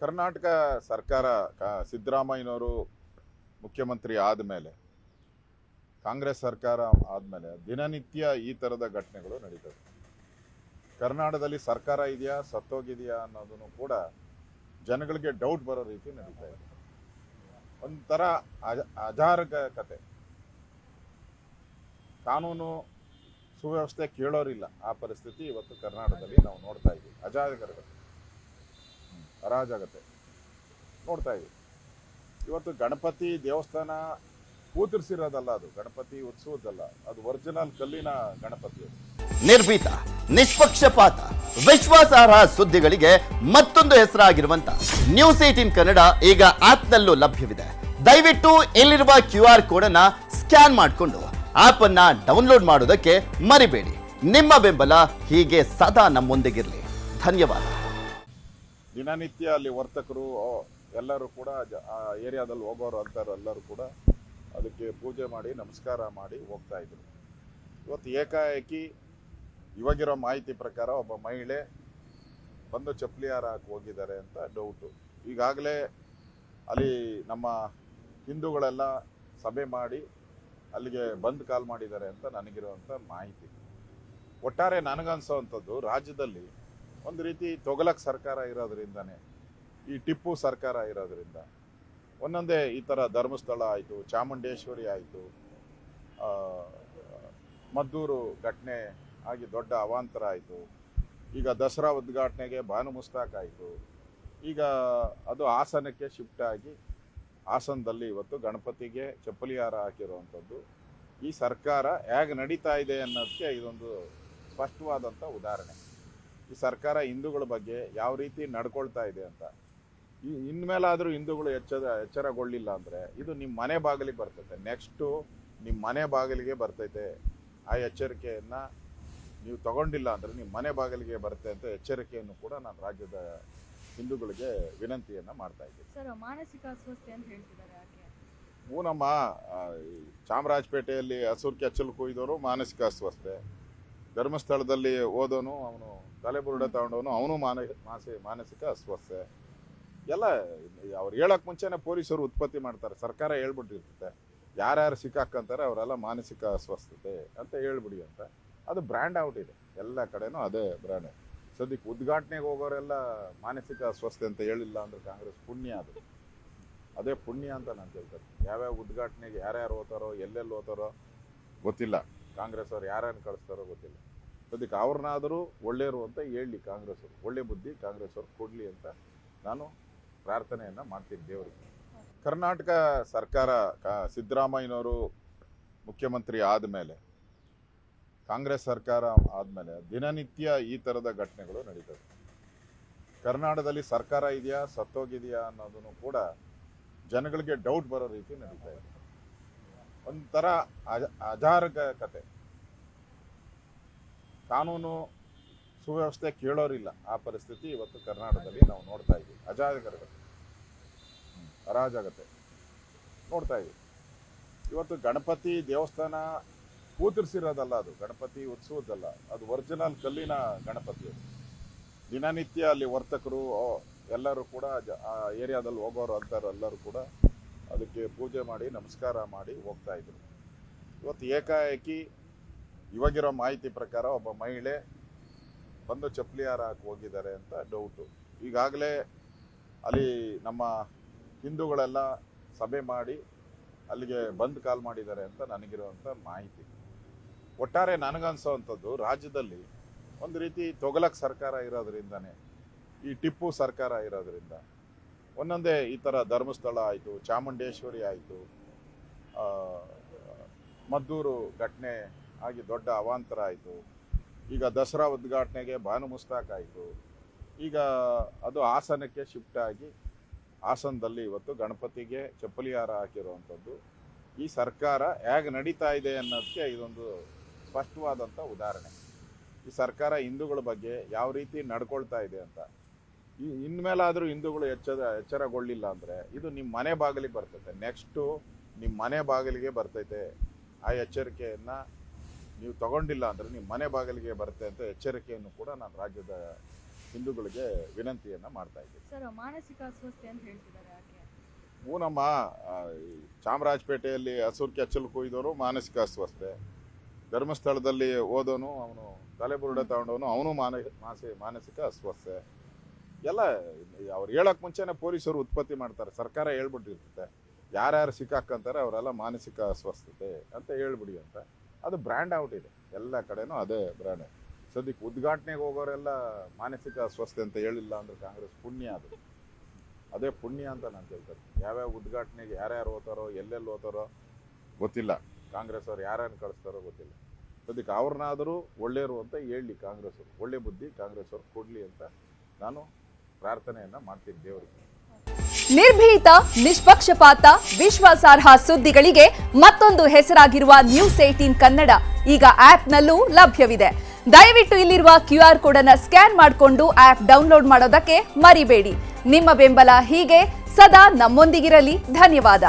ಕರ್ನಾಟಕ ಸರ್ಕಾರ ಸಿದ್ದರಾಮಯ್ಯನವರು ಮುಖ್ಯಮಂತ್ರಿ ಆದಮೇಲೆ ಕಾಂಗ್ರೆಸ್ ಸರ್ಕಾರ ಆದಮೇಲೆ ದಿನನಿತ್ಯ ಈ ಥರದ ಘಟನೆಗಳು ನಡೀತದೆ. ಕರ್ನಾಟಕದಲ್ಲಿ ಸರ್ಕಾರ ಇದೆಯಾ ಸತ್ತೋಗಿದೆಯಾ ಅನ್ನೋದನ್ನು ಕೂಡ ಜನಗಳಿಗೆ ಡೌಟ್ ಬರೋ ರೀತಿ ನಡೀತಾ ಇದೆ. ಒಂಥರ ಅಜಾಗರೂಕತೆ, ಕಾನೂನು ಸುವ್ಯವಸ್ಥೆ ಕೇಳೋರಿಲ್ಲ, ಆ ಪರಿಸ್ಥಿತಿ ಇವತ್ತು ಕರ್ನಾಟಕದಲ್ಲಿ ನಾವು ನೋಡ್ತಾ ಇದ್ದೀವಿ. ಅಜಾಗರೂಕತೆ, ಅರಾಜಕತೆ ನೋಡ್ತಾ ಇದ್ದೀವಿ. ಇವತ್ತು ಗಣಪತಿ ದೇವಸ್ಥಾನ ಕೂತಿರ್ಸಿರೋದಲ್ಲ, ಅದು ಗಣಪತಿ ಉತ್ಸವದಲ್ಲ, ಅದು ಒರಿಜಿನಲ್ ಕಲ್ಲಿನ ಗಣಪತಿ. ನಿರ್ಭೀತ, ನಿಷ್ಪಕ್ಷಪಾತ, ವಿಶ್ವಾಸಾರ್ಹ ಸುದ್ದಿಗಳಿಗೆ ಮತ್ತೊಂದು ಹೆಸರಾಗಿರುವಂತ ನ್ಯೂಸ್18 ಕನ್ನಡ ಈಗ ಆಪ್ನಲ್ಲೂ ಲಭ್ಯವಿದೆ. ದಯವಿಟ್ಟು ಇಲ್ಲಿರುವ QR ಕೋಡ್ ಅನ್ನ ಸ್ಕ್ಯಾನ್ ಮಾಡಿಕೊಂಡು ಆಪ್ ಅನ್ನ ಡೌನ್ಲೋಡ್ ಮಾಡೋದಕ್ಕೆ ಮರಿಬೇಡಿ. ನಿಮ್ಮ ಬೆಂಬಲ ಹೀಗೆ ಸದಾ ನಮ್ಮೊಂದಿಗಿರಲಿ. ಧನ್ಯವಾದ. ದಿನನಿತ್ಯ ಅಲ್ಲಿ ವರ್ತಕರು ಎಲ್ಲರೂ ಕೂಡ ಆ ಏರಿಯಾದಲ್ಲಿ ಹೋಗೋರು ಅಂತಾರೆಲ್ಲರೂ ಕೂಡ ಅದಕ್ಕೆ ಪೂಜೆ ಮಾಡಿ ನಮಸ್ಕಾರ ಮಾಡಿ ಹೋಗ್ತಾ ಇದ್ರು. ಇವತ್ತು ಏಕಾಏಕಿ ಇವಾಗಿರೋ ಮಾಹಿತಿ ಪ್ರಕಾರ ಒಬ್ಬ ಮಹಿಳೆ ಬಂದು ಚಪ್ಪಲಿ ಹಾರ ಹಾಕಿ ಹೋಗಿದ್ದಾರೆ ಅಂತ ಡೌಟು. ಈಗಾಗಲೇ ಅಲ್ಲಿ ನಮ್ಮ ಹಿಂದೂಗಳೆಲ್ಲ ಸಭೆ ಮಾಡಿ ಅಲ್ಲಿಗೆ ಬಂದ್ ಕಾಲ್ ಮಾಡಿದ್ದಾರೆ ಅಂತ ನನಗಿರುವಂಥ ಮಾಹಿತಿ. ಒಟ್ಟಾರೆ ನನಗನ್ಸೋವಂಥದ್ದು, ರಾಜ್ಯದಲ್ಲಿ ಒಂದು ರೀತಿ ತೊಗಲಕ್ ಸರ್ಕಾರ ಇರೋದ್ರಿಂದನೇ, ಈ ಟಿಪ್ಪು ಸರ್ಕಾರ ಇರೋದ್ರಿಂದ ಒಂದೊಂದೇ ಈ ಥರ ಧರ್ಮಸ್ಥಳ ಆಯಿತು, ಚಾಮುಂಡೇಶ್ವರಿ ಆಯಿತು, ಮದ್ದೂರು ಘಟನೆ ಆಗಿ ದೊಡ್ಡ ಅವಾಂತರ ಆಯಿತು. ಈಗ ದಸರಾ ಉದ್ಘಾಟನೆಗೆ ಬಾನು ಮುಸ್ತಾಕ್ ಆಯಿತು. ಈಗ ಅದು ಹಾಸನಕ್ಕೆ ಶಿಫ್ಟ್ ಆಗಿ ಹಾಸನದಲ್ಲಿ ಇವತ್ತು ಗಣಪತಿಗೆ ಚಪ್ಪಲಿ ಹಾರ ಹಾಕಿರುವಂಥದ್ದು ಈ ಸರ್ಕಾರ ಹೇಗೆ ನಡೀತಾ ಇದೆ ಅನ್ನೋದಕ್ಕೆ ಇದೊಂದು ಸ್ಪಷ್ಟವಾದಂಥ ಉದಾಹರಣೆ. ಈ ಸರ್ಕಾರ ಹಿಂದೂಗಳ ಬಗ್ಗೆ ಯಾವ ರೀತಿ ನಡ್ಕೊಳ್ತಾ ಇದೆ ಅಂತ. ಇನ್ಮೇಲಾದರೂ ಹಿಂದೂಗಳು ಎಚ್ಚರಗೊಳ್ಳಿಲ್ಲ ಅಂದರೆ ಇದು ನಿಮ್ಮ ಮನೆ ಬಾಗಿಲಿಗೆ ಬರ್ತೈತೆ. ನೆಕ್ಸ್ಟು ನಿಮ್ಮ ಮನೆ ಬಾಗಿಲಿಗೆ ಬರ್ತೈತೆ. ಆ ಎಚ್ಚರಿಕೆಯನ್ನು ನೀವು ತಗೊಂಡಿಲ್ಲ ಅಂದರೆ ನಿಮ್ಮ ಮನೆ ಬಾಗಿಲಿಗೆ ಬರುತ್ತೆ ಅಂತ ಎಚ್ಚರಿಕೆಯನ್ನು ಕೂಡ ನಾನು ರಾಜ್ಯದ ಹಿಂದೂಗಳಿಗೆ ವಿನಂತಿಯನ್ನು ಮಾಡ್ತಾ ಇದ್ದೀನಿ. ಸರ್, ಮಾನಸಿಕ ಅಸ್ವಸ್ಥತೆ ಅಂತ ಹೇಳ್ತಿದ್ದಾರೆ ಯಾಕೆ? ನಮ್ಮ ಚಾಮರಾಜಪೇಟೆಯಲ್ಲಿ ಹಸುರು ಕೆಚ್ಚಲು ಕೊಯ್ದವರು ಮಾನಸಿಕ ಅಸ್ವಸ್ಥೆ, ಧರ್ಮಸ್ಥಳದಲ್ಲಿ ಓದೋನು ಅವನು ತಲೆಬುರುಡೆ ತಗೊಂಡವನು ಅವನು ಮಾನಸಿಕ ಅಸ್ವಸ್ಥೆ. ಎಲ್ಲ ಅವ್ರು ಹೇಳೋಕೆ ಮುಂಚೆನೇ ಪೊಲೀಸರು ಉತ್ಪತ್ತಿ ಮಾಡ್ತಾರೆ. ಸರ್ಕಾರ ಹೇಳ್ಬಿಟ್ಟಿರ್ತದೆ ಯಾರ್ಯಾರು ಸಿಕ್ಕಾಕಂತಾರೆ ಅವರೆಲ್ಲ ಮಾನಸಿಕ ಅಸ್ವಸ್ಥತೆ ಅಂತ ಹೇಳ್ಬಿಡಿ ಅಂತ. ಅದು ಬ್ರ್ಯಾಂಡ್ ಔಟ್ ಇದೆ ಎಲ್ಲ ಕಡೆನೂ, ಅದೇ ಬ್ರ್ಯಾಂಡ್. ಸದ್ಯಕ್ಕೆ ಉದ್ಘಾಟನೆಗೆ ಹೋಗೋರೆಲ್ಲ ಮಾನಸಿಕ ಅಸ್ವಸ್ಥೆ ಅಂತ ಹೇಳಿಲ್ಲ ಅಂದ್ರೆ ಕಾಂಗ್ರೆಸ್ ಪುಣ್ಯ, ಅದೇ ಪುಣ್ಯ ಅಂತ ನಾನು ಹೇಳ್ತೇನೆ. ಯಾವ್ಯಾವ ಉದ್ಘಾಟನೆಗೆ ಯಾರ್ಯಾರು ಹೋಗ್ತಾರೋ ಎಲ್ಲೆಲ್ಲಿ ಹೋಗ್ತಾರೋ ಗೊತ್ತಿಲ್ಲ, ಕಾಂಗ್ರೆಸ್ ಅವ್ರು ಯಾರ್ಯಾರು ಕಳಿಸ್ತಾರೋ ಗೊತ್ತಿಲ್ಲ. ಸದ್ಯಕ್ಕೆ ಅವ್ರನ್ನಾದರೂ ಒಳ್ಳೆಯರು ಅಂತ ಹೇಳಿ ಕಾಂಗ್ರೆಸ್ ಅವರು, ಒಳ್ಳೆ ಬುದ್ಧಿ ಕಾಂಗ್ರೆಸ್ ಅವ್ರು ಕೊಡಲಿ ಅಂತ ನಾನು ಪ್ರಾರ್ಥನೆಯನ್ನು ಮಾಡ್ತೀನಿ ದೇವರಿಗೆ. ಕರ್ನಾಟಕ ಸರ್ಕಾರ ಸಿದ್ದರಾಮಯ್ಯನವರು ಮುಖ್ಯಮಂತ್ರಿ ಆದಮೇಲೆ ಕಾಂಗ್ರೆಸ್ ಸರ್ಕಾರ ಆದಮೇಲೆ ದಿನನಿತ್ಯ ಈ ಥರದ ಘಟನೆಗಳು ನಡೀತದೆ. ಕರ್ನಾಟಕದಲ್ಲಿ ಸರ್ಕಾರ ಇದೆಯಾ ಸತ್ತೋಗಿದೆಯಾ ಅನ್ನೋದನ್ನು ಕೂಡ ಜನಗಳಿಗೆ ಡೌಟ್ ಬರೋ ರೀತಿ ನಡೀತಾ ಇದೆ. ಒಂಥರ ಅಜಾಗರೂಕತೆ, ಕಾನೂನು ಸುವ್ಯವಸ್ಥೆ ಕೇಳೋರಿಲ್ಲ, ಆ ಪರಿಸ್ಥಿತಿ ಇವತ್ತು ಕರ್ನಾಟಕದಲ್ಲಿ ನಾವು ನೋಡ್ತಾ ಇದ್ದೀವಿ. ಅಜಾಗರೂಕತೆ, ಅರಾಜಕತೆ ನೋಡ್ತಾ ಇದ್ದೀವಿ. ಇವತ್ತು ಗಣಪತಿ ದೇವಸ್ಥಾನ ಕೂತಿರ್ಸಿರೋದಲ್ಲ, ಅದು ಗಣಪತಿ ಉತ್ಸವದಲ್ಲ, ಅದು ಒರಿಜಿನಲ್ ಕಲ್ಲಿನ ಗಣಪತಿ. ದಿನನಿತ್ಯ ಅಲ್ಲಿ ವರ್ತಕರು ಎಲ್ಲರೂ ಕೂಡ ಆ ಏರಿಯಾದಲ್ಲಿ ಹೋಗೋರು ಅಂತಾರೆಲ್ಲರೂ ಕೂಡ ಅದಕ್ಕೆ ಪೂಜೆ ಮಾಡಿ ನಮಸ್ಕಾರ ಮಾಡಿ ಹೋಗ್ತಾ ಇದ್ರು. ಇವತ್ತು ಏಕಾಏಕಿ ಇವಾಗಿರೋ ಮಾಹಿತಿ ಪ್ರಕಾರ ಒಬ್ಬ ಮಹಿಳೆ ಬಂದು ಚಪ್ಪಲಿ ಹಾರ ಹಾಕಿ ಹೋಗಿದ್ದಾರೆ ಅಂತ ಡೌಟು. ಈಗಾಗಲೇ ಅಲ್ಲಿ ನಮ್ಮ ಹಿಂದೂಗಳೆಲ್ಲ ಸಭೆ ಮಾಡಿ ಅಲ್ಲಿಗೆ ಬಂದ್ ಕಾಲ್ ಮಾಡಿದ್ದಾರೆ ಅಂತ ನನಗಿರುವಂಥ ಮಾಹಿತಿ. ಒಟ್ಟಾರೆ ನನಗನ್ಸೋವಂಥದ್ದು, ರಾಜ್ಯದಲ್ಲಿ ಒಂದು ರೀತಿ ತೊಗಲಕ್ ಸರ್ಕಾರ ಇರೋದ್ರಿಂದನೇ, ಈ ಟಿಪ್ಪು ಸರ್ಕಾರ ಇರೋದ್ರಿಂದ ಒಂದೊಂದೇ ಈ ಥರ ಧರ್ಮಸ್ಥಳ ಆಯಿತು, ಚಾಮುಂಡೇಶ್ವರಿ ಆಯಿತು, ಮದ್ದೂರು ಘಟನೆ ಆಗಿ ದೊಡ್ಡ ಅವಾಂತರ ಆಯಿತು. ಈಗ ದಸರಾ ಉದ್ಘಾಟನೆಗೆ ಬಾನು ಮುಸ್ತಾಕ್ ಆಯಿತು. ಈಗ ಅದು ಹಾಸನಕ್ಕೆ ಶಿಫ್ಟ್ ಆಗಿ ಹಾಸನದಲ್ಲಿ ಇವತ್ತು ಗಣಪತಿಗೆ ಚಪ್ಪಲಿ ಹಾರ ಹಾಕಿರುವಂಥದ್ದು ಈ ಸರ್ಕಾರ ಹೇಗೆ ನಡೀತಾ ಇದೆ ಅನ್ನೋದಕ್ಕೆ ಇದೊಂದು ಸ್ಪಷ್ಟವಾದಂಥ ಉದಾಹರಣೆ. ಈ ಸರ್ಕಾರ ಹಿಂದೂಗಳ ಬಗ್ಗೆ ಯಾವ ರೀತಿ ನಡ್ಕೊಳ್ತಾ ಇದೆ ಅಂತ. ಇನ್ಮೇಲಾದರೂ ಹಿಂದೂಗಳು ಎಚ್ಚರಗೊಳ್ಳಿಲ್ಲ ಅಂದರೆ ಇದು ನಿಮ್ಮ ಮನೆ ಬಾಗಿಲಿಗೆ ಬರ್ತೈತೆ. ನೆಕ್ಸ್ಟು ನಿಮ್ಮ ಮನೆ ಬಾಗಿಲಿಗೆ ಬರ್ತೈತೆ. ಆ ಎಚ್ಚರಿಕೆಯನ್ನು ನೀವು ತಗೊಂಡಿಲ್ಲ ಅಂದರೆ ನಿಮ್ಮ ಮನೆ ಬಾಗಿಲಿಗೆ ಬರುತ್ತೆ ಅಂತ ಎಚ್ಚರಿಕೆಯನ್ನು ಕೂಡ ನಾನು ರಾಜ್ಯದ ಹಿಂದೂಗಳಿಗೆ ವಿನಂತಿಯನ್ನು ಮಾಡ್ತಾ ಇದ್ದೀವಿ. ಸರ್ ಮಾನಸಿಕ ಅಸ್ವಸ್ಥತೆ ಅಂತ ಹೇಳ್ತಿದ್ದಾರೆ ಯಾಕೆ? ನಮ್ಮ ಈ ಚಾಮರಾಜಪೇಟೆಯಲ್ಲಿ ಹಸುರು ಕೆಚ್ಚಲು ಕೊಯ್ದವರು ಮಾನಸಿಕ ಅಸ್ವಸ್ಥೆ, ಧರ್ಮಸ್ಥಳದಲ್ಲಿ ಓದೋನು ಅವನು ತಲೆಬುರುಡೆ ತಗೊಂಡವನು ಅವನು ಮಾನಸಿಕ ಅಸ್ವಸ್ಥೆ. ಎಲ್ಲ ಅವ್ರು ಹೇಳಕ್ ಮುಂಚೆನೆ ಪೊಲೀಸರು ಉತ್ಪತ್ತಿ ಮಾಡ್ತಾರೆ, ಸರ್ಕಾರ ಹೇಳ್ಬಿಟ್ಟಿರ್ತದೆ ಯಾರ್ಯಾರು ಸಿಕ್ಕಾಕಂತಾರೆ ಅವರೆಲ್ಲ ಮಾನಸಿಕ ಅಸ್ವಸ್ಥತೆ ಅಂತ ಹೇಳ್ಬಿಡಿ ಅಂತ. ಅದು ಬ್ರ್ಯಾಂಡ್ ಔಟ್ ಇದೆ, ಎಲ್ಲ ಕಡೆನೂ ಅದೇ ಬ್ರ್ಯಾಂಡ್. ಸದ್ಯಕ್ಕೆ ಉದ್ಘಾಟನೆಗೆ ಹೋಗೋರೆಲ್ಲ ಮಾನಸಿಕ ಅಸ್ವಸ್ಥೆ ಅಂತ ಹೇಳಿಲ್ಲ ಅಂದ್ರೆ ಕಾಂಗ್ರೆಸ್ ಪುಣ್ಯ, ಅದು ಅದೇ ಪುಣ್ಯ ಅಂತ ನಾನು ಕೇಳ್ತಾರೆ. ಯಾವ್ಯಾವ ಉದ್ಘಾಟನೆಗೆ ಯಾರ್ಯಾರು ಹೋಗ್ತಾರೋ ಎಲ್ಲೆಲ್ಲಿ ಹೋಗ್ತಾರೋ ಗೊತ್ತಿಲ್ಲ, ಕಾಂಗ್ರೆಸ್ ಅವ್ರು ಯಾರ್ಯಾರು ಕಳಿಸ್ತಾರೋ ಗೊತ್ತಿಲ್ಲ. ಸದ್ಯಕ್ಕೆ ಅವ್ರನ್ನಾದರೂ ಒಳ್ಳೆಯರು ಅಂತ ಹೇಳಿ ಕಾಂಗ್ರೆಸ್ ಅವರು, ಒಳ್ಳೆ ಬುದ್ಧಿ ಕಾಂಗ್ರೆಸ್ ಅವ್ರು ಕೊಡಲಿ ಅಂತ ನಾನು ಪ್ರಾರ್ಥನೆಯನ್ನು ಮಾಡ್ತೀನಿ ದೇವರಿಗೆ. ನಿರ್ಭೀತ, ನಿಷ್ಪಕ್ಷಪಾತ, ವಿಶ್ವಾಸಾರ್ಹ ಸುದ್ದಿಗಳಿಗೆ ಮತ್ತೊಂದು ಹೆಸರಾಗಿರುವ ನ್ಯೂಸ್ 18 ಕನ್ನಡ ಈಗ ಆಪ್ನಲ್ಲೂ ಲಭ್ಯವಿದೆ. ದಯವಿಟ್ಟು ಇಲ್ಲಿರುವ QR ಕೋಡ್ ಅನ್ನು ಸ್ಕ್ಯಾನ್ ಮಾಡಿಕೊಂಡು ಆಪ್ ಡೌನ್ಲೋಡ್ ಮಾಡೋದಕ್ಕೆ ಮರಿಬೇಡಿ. ನಿಮ್ಮ ಬೆಂಬಲ ಹೀಗೆ ಸದಾ ನಮ್ಮೊಂದಿಗಿರಲಿ. ಧನ್ಯವಾದ.